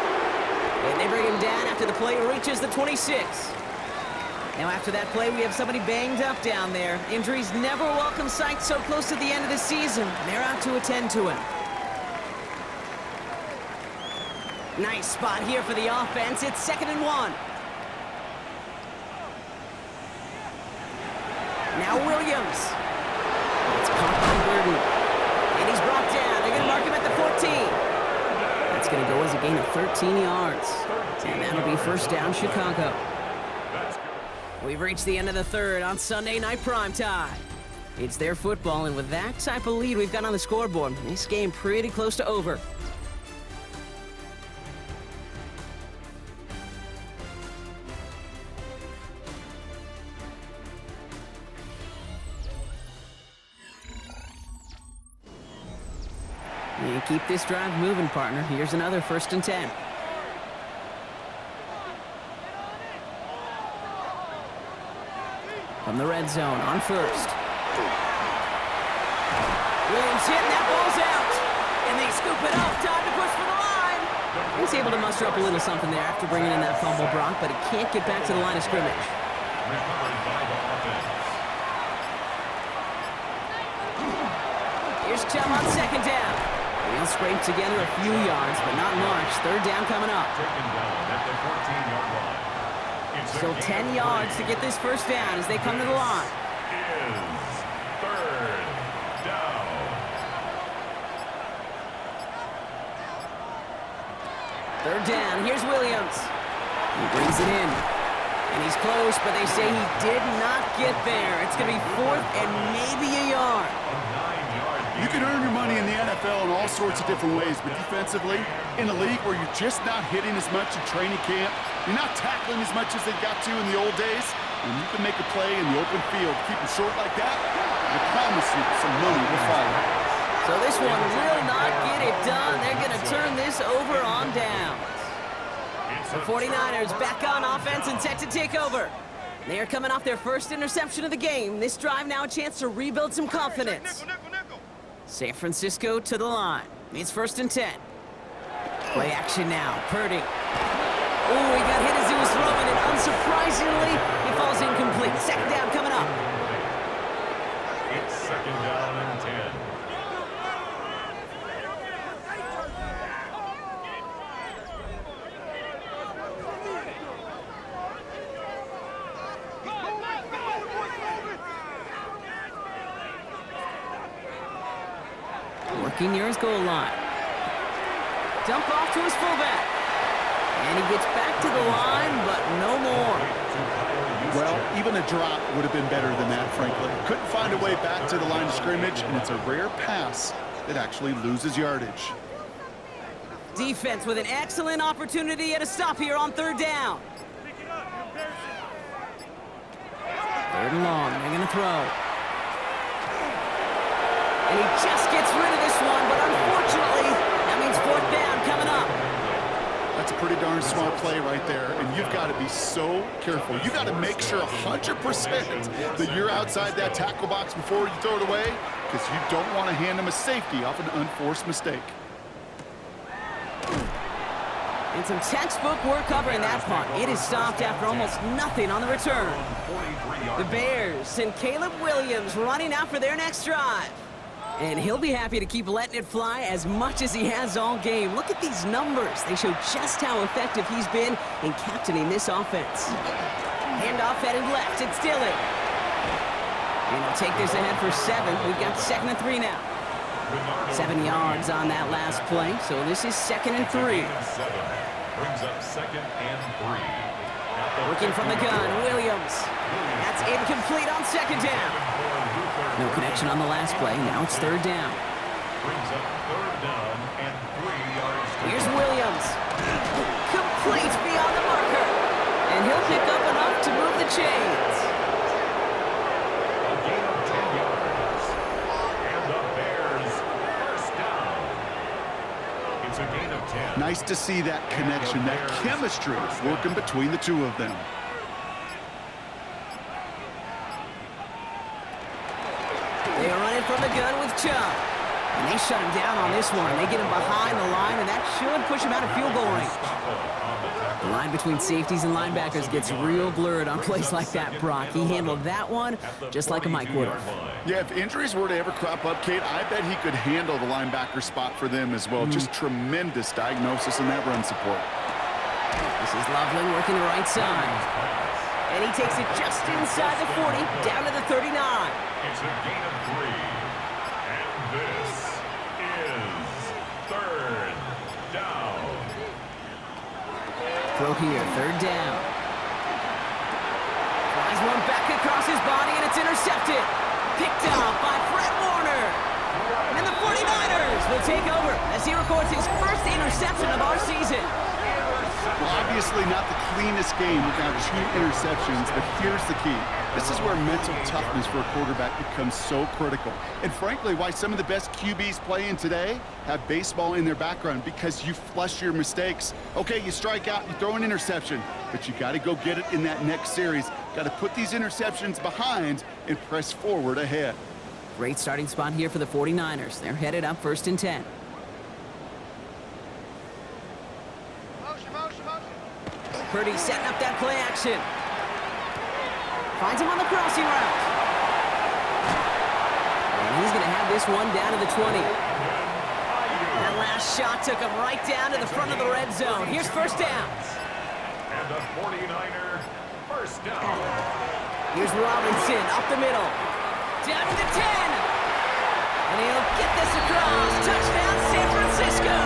And they bring him down after the play reaches the 26. Now after that play, we have somebody banged up down there. Injuries never welcome sight so close to the end of the season. They're out to attend to him. Nice spot here for the offense. It's 2nd and 1. Now Williams. It's caught by Burden. And he's brought down. They're going to mark him at the 14. That's going to go as a gain of 13 yards. And that'll be first down, Chicago. We've reached the end of the third on Sunday Night Primetime. It's their football, and with that type of lead we've got on the scoreboard, this game pretty close to over. And keep this drive moving, partner. Here's another 1st and 10. From the red zone on first. Williams hit, and that ball's out. And they scoop it up. Time to push for the line. He's able to muster up a little something there after bringing in that fumble, Brock, but he can't get back to the line of scrimmage. Recovered by the offense. Here's Chubb on 2nd down. He'll scrape together a few yards, but not much. 3rd down coming up. Taken down at the 14-yard line. Still 10 yards to get this first down as they come to the line. Is 3rd down. 3rd down. Here's Williams. He brings it in. And he's close, but they say he did not get there. It's going to be 4th and maybe a yard. You can earn your money in the NFL in all sorts of different ways, but defensively, in a league where you're just not hitting as much in training camp, you're not tackling as much as they got to in the old days, and you can make a play in the open field. Keep it short like that, I promise you some money will follow. So this one will not get it done. They're going to turn this over on downs. The 49ers back on offense and set to take over. They are coming off their first interception of the game. This drive now a chance to rebuild some confidence. San Francisco to the line. It's 1st and 10. Play action now. Purdy. Oh, he got hit as he was throwing, and unsurprisingly, he falls incomplete. 2nd down coming up. It's 2nd down and 10. Working near his goal line. Dump off to his fullback. And he gets back to the line, but no more. Well, even a drop would have been better than that, frankly. Couldn't find a way back to the line of scrimmage, and it's a rare pass that actually loses yardage. Defense with an excellent opportunity at a stop here on 3rd down. 3rd and long. They're going to throw. And he just gets rid of this one, but unfortunately, that means 4th down coming up. That's a pretty darn smart play right there, and you've got to be so careful. You've got to make sure 100% that you're outside that tackle box before you throw it away, because you don't want to hand them a safety off an unforced mistake. And some textbook work covering that punt. It is stopped after almost nothing on the return. The Bears and Caleb Williams running out for their next drive. And he'll be happy to keep letting it fly as much as he has all game. Look at these numbers. They show just how effective he's been in captaining this offense. Handoff headed left. It's Dillon. And he'll take this ahead for 7. We've got 2nd and 3 now. 7 yards on that last play, so this is 2nd and 3. Brings up 2nd and 3. Working from the gun, Williams. That's incomplete on 2nd down. No connection on the last play. Now it's 3rd down. Brings up 3rd down and 3 yards. Here's Williams. Complete beyond the marker. And he'll pick up enough to move the chains. A gain of 10. Nice to see that connection, that chemistry working between the two of them. They are running from the gun with Chubb. And they shut him down on this one. They get him behind the line, and that should push him out of field goal range. The line between safeties and linebackers gets real blurred on plays like that, Brock. He handled that one just like a Mike would have. Yeah, if injuries were to ever crop up, Kate, I bet he could handle the linebacker spot for them as well. Just tremendous diagnosis in that run support. This is Loveland working the right side. And he takes it just inside the 40, down to the 39. It's a gain of 3. And this is third down. Throw here, third down. Flies one back across his body, and it's intercepted. Picked up by Fred Warner. And the 49ers will take over as he records his first interception of our season. Well, obviously not the cleanest game without 2 interceptions, but here's the key. This is where mental toughness for a quarterback becomes so critical. And frankly, why some of the best QBs playing today have baseball in their background, because you flush your mistakes. Okay, you strike out, you throw an interception, but you got to go get it in that next series. Got to put these interceptions behind and press forward ahead. Great starting spot here for the 49ers. They're headed up 1st and 10. Purdy setting up that play action. Finds him on the crossing route. And he's going to have this one down to the 20. That last shot took him right down to the front of the red zone. Here's first down. And the 49er first down. Here's Robinson up the middle. Down to the 10. And he'll get this across. Touchdown, San Francisco.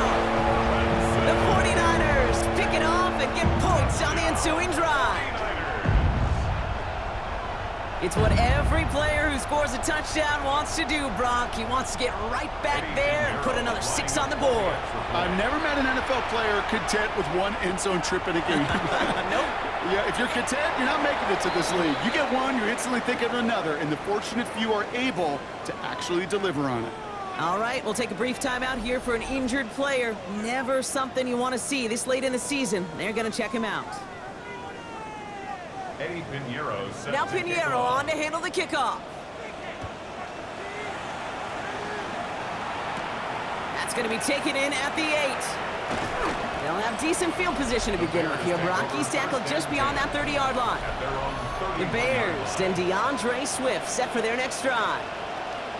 The 49ers pick it off and get points on the ensuing drive. It's what every player who scores a touchdown wants to do, Brock. He wants to get right back there and put another 6 on the board. I've never met an NFL player content with 1 end zone trip in a game. Nope. Yeah, if you're content, you're not making it to this league. You get one, you're instantly thinking of another, and the fortunate few are able to actually deliver on it. All right, we'll take a brief timeout here for an injured player. Never something you want to see this late in the season. They're going to check him out. Eddie Pinheiro set Now to kick Pinheiro off. on to handle the kickoff. That's going to be taken in at the 8. They'll have decent field position to begin with here. Brock, he's tackled just beyond that 30-yard line. The Bears and DeAndre Swift set for their next drive.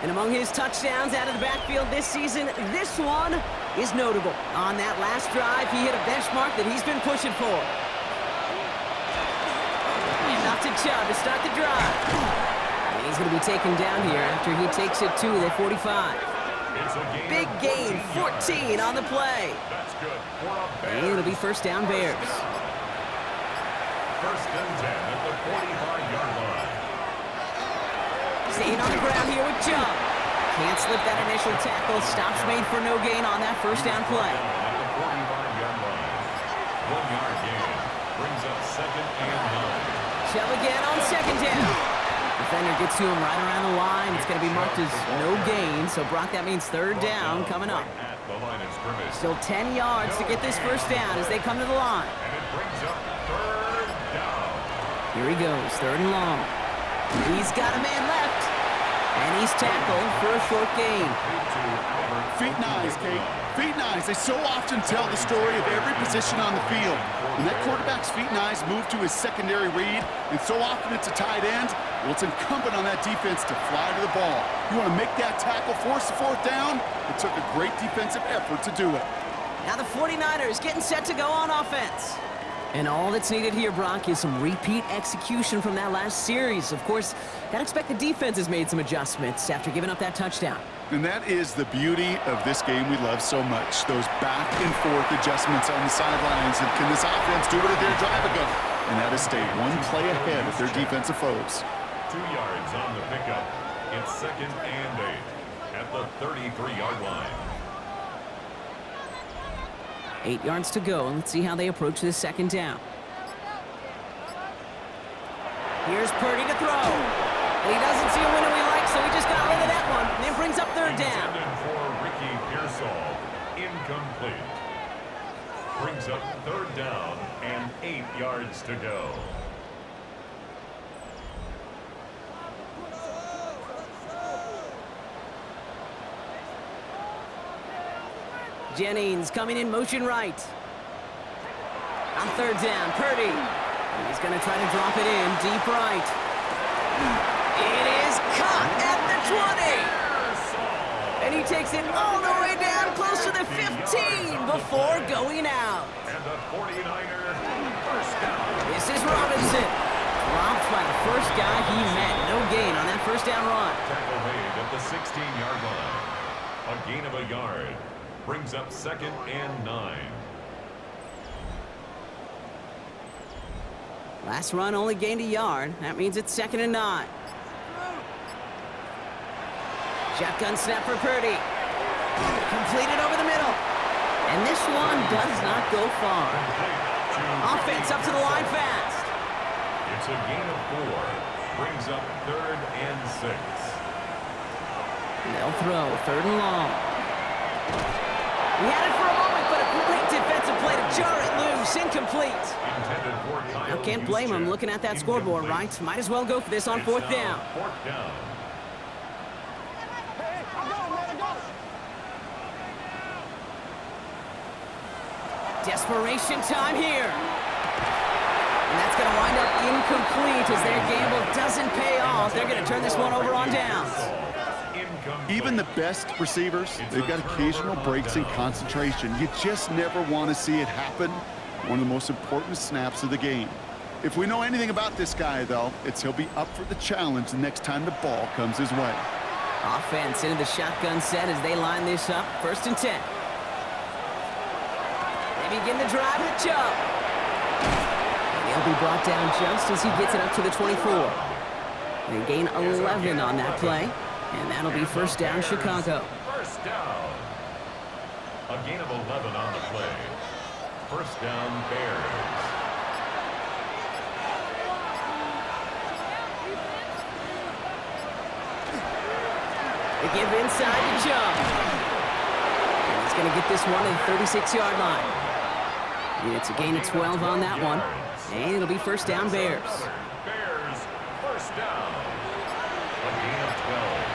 And among his touchdowns out of the backfield this season, this one is notable. On that last drive, he hit a benchmark that he's been pushing for. Enough to Chubb to start the drive. And he's going to be taken down here after he takes it to the 45. Big gain, 14 on the play. That's good for a Bears. And it'll be first down Bears. First and 10 at the 45-yard line. Staying on the ground here with Chubb. Can't slip that initial tackle. Stops made for no gain on that first down play. At the 45-yard line. 1-yard gain brings up second and 9. Chubb again on second down. Defender gets to him right around the line. It's going to be marked as no gain. So, Brock, that means third down coming up. At the line of scrimmage. Still 10 yards to get this first down as they come to the line. And it brings up third down. Here he goes, third and long. He's got a man left. And he's tackled for a short gain. Feet and eyes, Kate. Feet and eyes. They so often tell the story of every position on the field. When that quarterback's feet and eyes move to his secondary read, and so often it's a tight end, well, it's incumbent on that defense to fly to the ball. You want to make that tackle, force the fourth down? It took a great defensive effort to do it. Now the 49ers getting set to go on offense. And all that's needed here, Brock, is some repeat execution from that last series. Of course, gotta expect the defense has made some adjustments after giving up that touchdown. And that is the beauty of this game we love so much. Those back and forth adjustments on the sidelines. And can this offense do it at their drive ago? And that is stay one play ahead of their defensive foes. 2 yards on the pickup. It's second and 8 at the 33-yard line. 8 yards to go, and let's see how they approach this second down. Here's Purdy to throw. And he doesn't see a window he likes, so he just got rid of that one. And it brings up third down. Intended for Ricky Pearsall. Incomplete. brings up 3rd down and 8 yards to go. Jennings coming in motion right. On 3rd down, Purdy. He's going to try to drop it in deep right. It is caught at the 20. And he takes it all the way down close to the 15 before going out. And the 49er first down. This is Robinson. Dropped by the first guy he met. No gain on that first down run. Tackle made at the 16-yard line. A gain of a yard. Brings up 2nd and 9. Last run only gained a yard. That means it's 2nd and 9. Shotgun snap for Purdy. Completed over the middle. And this one does not go far. Offense up to the line fast. It's a gain of 4. Brings up 3rd and 6. They'll throw 3rd and long. He had it for a moment, but a great defensive play to jar it loose. Incomplete. Now, can't blame him looking at that scoreboard, right? Might as well go for this on 4th down. 4th down. Desperation time here. And that's going to wind up incomplete as their gamble doesn't pay off. They're going to turn this one over on downs. Even the best receivers, they've got occasional breaks in concentration. You just never want to see it happen. One of the most important snaps of the game. If we know anything about this guy, though, it's he'll be up for the challenge the next time the ball comes his way. Offense into the shotgun set as they line this up. 1st and 10. They begin the drive with Chubb. And he'll be brought down just as he gets it up to the 24. They gain 11 on that play. And that'll be 1st down, Chicago. 1st down. A gain of 11 on the play. 1st down, Bears. They give inside to Chubb. And he's going to get this one to the 36-yard line. And it's a gain of 12 on that one. And it'll be 1st down, Bears. Bears, 1st down. A gain of 12.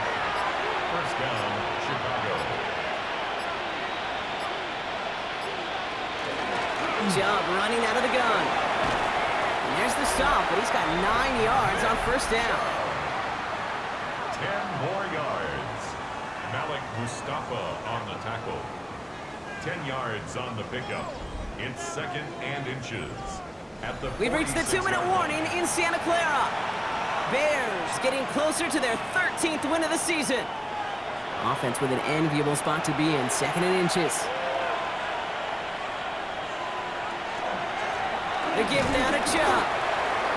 1st down, Chicago. Chubb running out of the gun. And there's the stop, but he's got 9 yards on 1st down. 10 more yards. Malik Mustafa on the tackle. 10 yards on the pickup. It's 2nd and inches. At the We've reached the 2-minute warning in Santa Clara. Bears getting closer to their 13th win of the season. Offense with an enviable spot to be in, 2nd and inches. The give now to Chubb.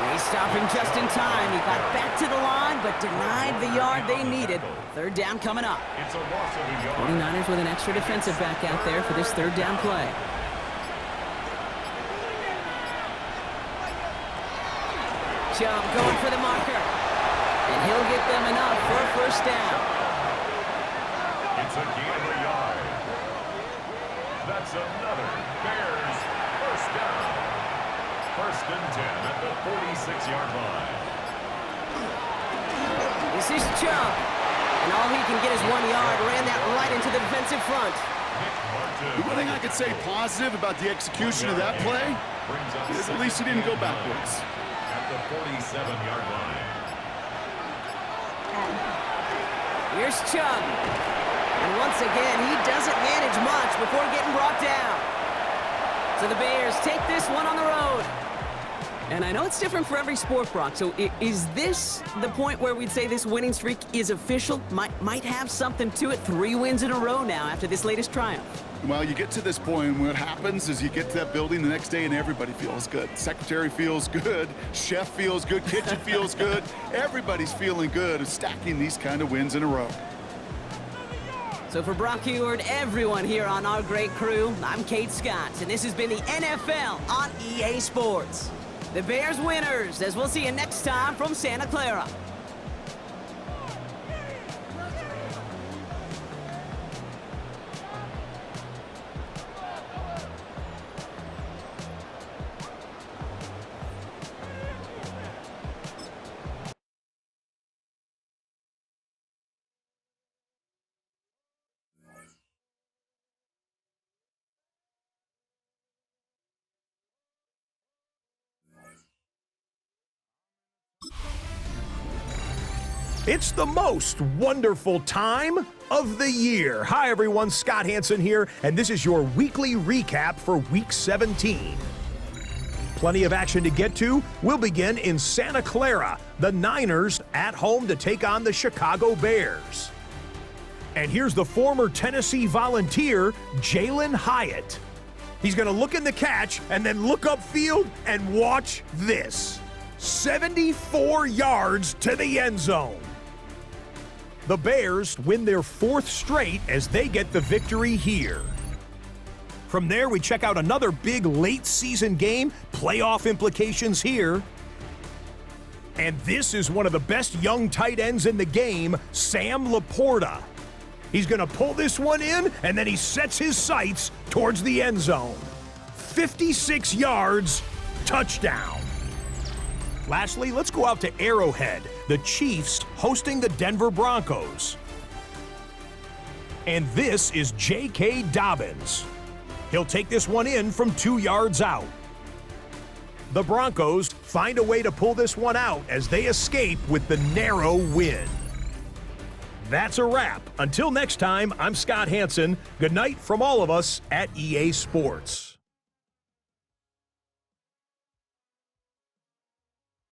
They stop him just in time. He got back to the line, but denied the yard they needed. 3rd down coming up. It's a loss of a yard. 49ers with an extra defensive back out there for this 3rd down play. Chubb going for the marker. And he'll get them enough for a 1st down. It's a gain of a yard. That's another Bears 1st down. 1st and 10 at the 46-yard line. This is Chubb. And all he can get is 1 yard. Ran that right into the defensive front. The one thing I could say positive about the execution of that play is at least he didn't go backwards. At the 47-yard line. Here's Chubb. And once again, he doesn't manage much before getting brought down. So the Bears take this one on the road. And I know it's different for every sport, Brock. So is this the point where we'd say this winning streak is official? Might have something to it. 3 wins in a row now after this latest triumph. Well, you get to this point, and what happens is you get to that building the next day and everybody feels good. Secretary feels good, chef feels good, kitchen feels good. Everybody's feeling good of stacking these kind of wins in a row. So for Brock Heward, everyone here on our great crew, I'm Kate Scott, and this has been the NFL on EA Sports. The Bears winners, as we'll see you next time from Santa Clara. It's the most wonderful time of the year. Hi, everyone. Scott Hansen here, and this is your weekly recap for Week 17. Plenty of action to get to. We'll begin in Santa Clara. The Niners at home to take on the Chicago Bears. And here's the former Tennessee Volunteer, Jalen Hyatt. He's going to look in the catch and then look upfield and watch this. 74 yards to the end zone. The Bears win their 4th straight as they get the victory here. From there, we check out another big late-season game, playoff implications here. And this is one of the best young tight ends in the game, Sam Laporta. He's going to pull this one in, and then he sets his sights towards the end zone. 56 yards, touchdown. Lastly, let's go out to Arrowhead, the Chiefs hosting the Denver Broncos. And this is J.K. Dobbins. He'll take this one in from 2 yards out. The Broncos find a way to pull this one out as they escape with the narrow win. That's a wrap. Until next time, I'm Scott Hansen. Good night from all of us at EA Sports.